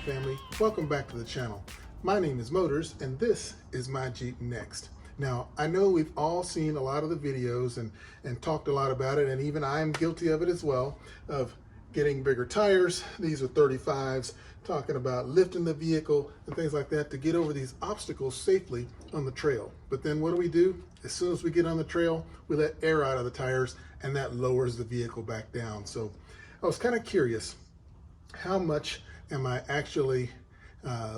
family, welcome back to the channel. My name is Motors and this is my Jeep Next. Now, I know we've all seen a lot of the videos and talked a lot about it, and even I am guilty of it as well, of getting bigger tires. These are 35s, talking about lifting the vehicle and things like that to get over these obstacles safely on the trail. But then what do? As soon as we get on the trail, we let air out of the tires and that lowers the vehicle back down. So I was kind of curious, how much am I actually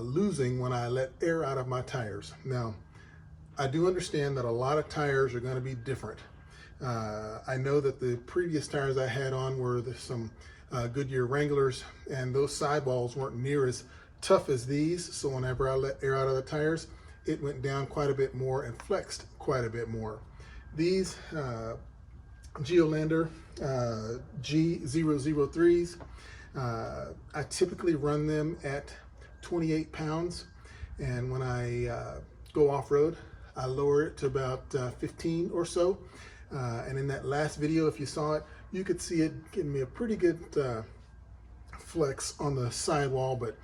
losing when I let air out of my tires? Now, I do understand that a lot of tires are going to be different. I know that the previous tires I had on were some Goodyear Wranglers, and those sidewalls weren't near as tough as these. So whenever I let air out of the tires, it went down quite a bit more and flexed quite a bit more. These Geolandar G003s, I typically run them at 28 pounds, and when I go off-road, I lower it to about 15 or so. And in that last video, if you saw it, you could see it giving me a pretty good flex on the sidewall, but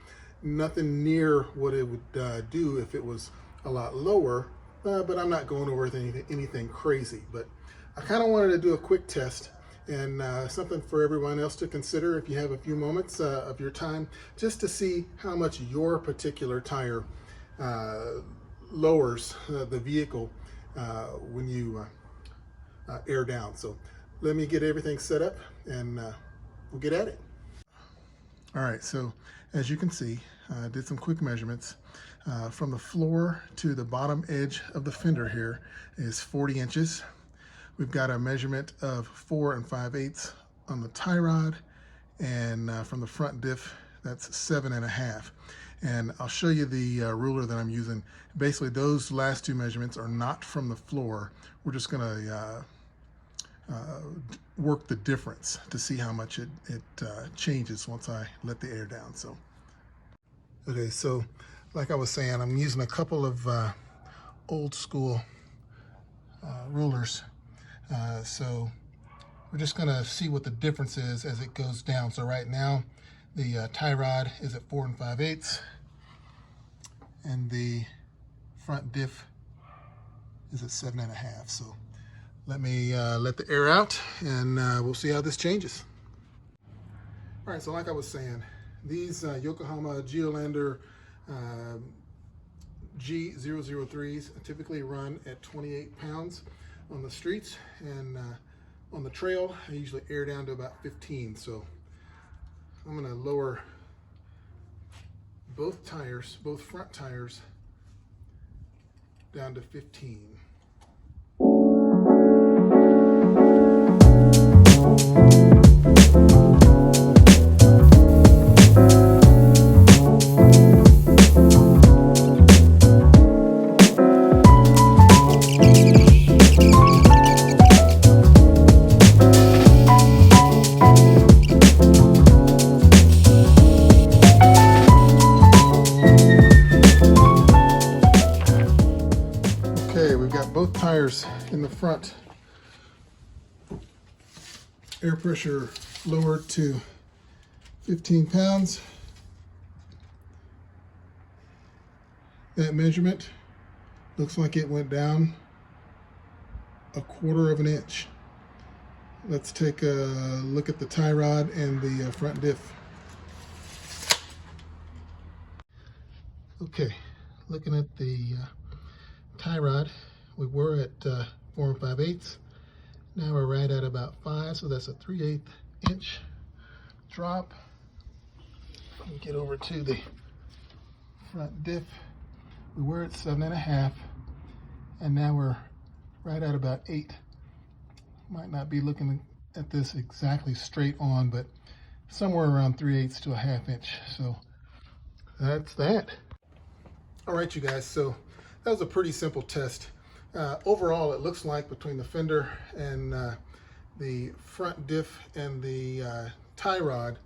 nothing near what it would do if it was a lot lower. But I'm not going over anything crazy. But I kind of wanted to do a quick test and something for everyone else to consider if you have a few moments of your time, just to see how much your particular tire lowers the vehicle when you air down. So let me get everything set up and we'll get at it. All right, so as you can see, I did some quick measurements. From the floor to the bottom edge of the fender here is 40 inches. We've got a measurement of 4 5/8 on the tie rod, and from the front diff, that's 7.5. And I'll show you the ruler that I'm using. Basically, those last two measurements are not from the floor. We're just gonna work the difference to see how much it changes once I let the air down. So, okay, so like I was saying, I'm using a couple of old school rulers. So we're just gonna see what the difference is as it goes down. So right now, the tie rod is at 4 5/8, and the front diff is at 7.5. So let me let the air out, and we'll see how this changes. All right, so like I was saying, these Yokohama Geolandar G003s typically run at 28 pounds on the streets, and on the trail, I usually air down to about 15. So I'm gonna lower both tires, both front tires, down to 15. Okay, we've got both tires in the front. Air pressure lowered to 15 pounds. That measurement looks like it went down 1/4 of an inch. Let's take a look at the tie rod and the front diff. Okay, looking at the tie rod, we were at 4 5/8. Now we're right at about 5, so that's a 3/8 inch drop. Let me get over to the front diff. We were at 7.5, and now we're right at about 8. Might not be looking at this exactly straight on, but somewhere around 3/8 to a 1/2 inch. So that's that. All right, you guys, so that was a pretty simple test. Overall, it looks like between the fender and the front diff and the tie rod,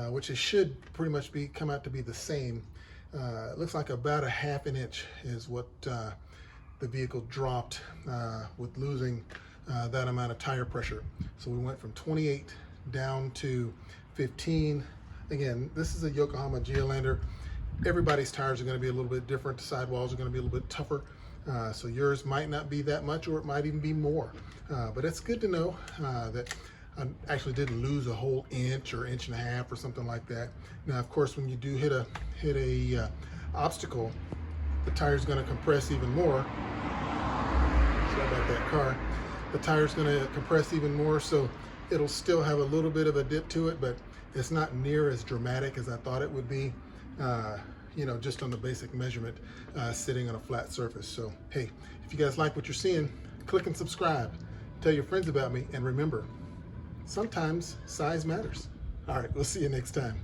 which it should pretty much come out to be the same. It looks like about a 1/2 inch is what the vehicle dropped with losing that amount of tire pressure. So we went from 28 down to 15. Again, this is a Yokohama Geolandar. Everybody's tires are going to be a little bit different. The sidewalls are going to be a little bit tougher. So yours might not be that much, or it might even be more. But it's good to know that I actually didn't lose a whole inch or inch and a half or something like that. Now, of course, when you do hit a obstacle, the tire's going to compress even more. Sorry about that car. The tire's going to compress even more, so it'll still have a little bit of a dip to it, but it's not near as dramatic as I thought it would be. You know, just on the basic measurement, sitting on a flat surface. So, hey, if you guys like what you're seeing, click and subscribe. Tell your friends about me, and remember, sometimes size matters. All right, we'll see you next time.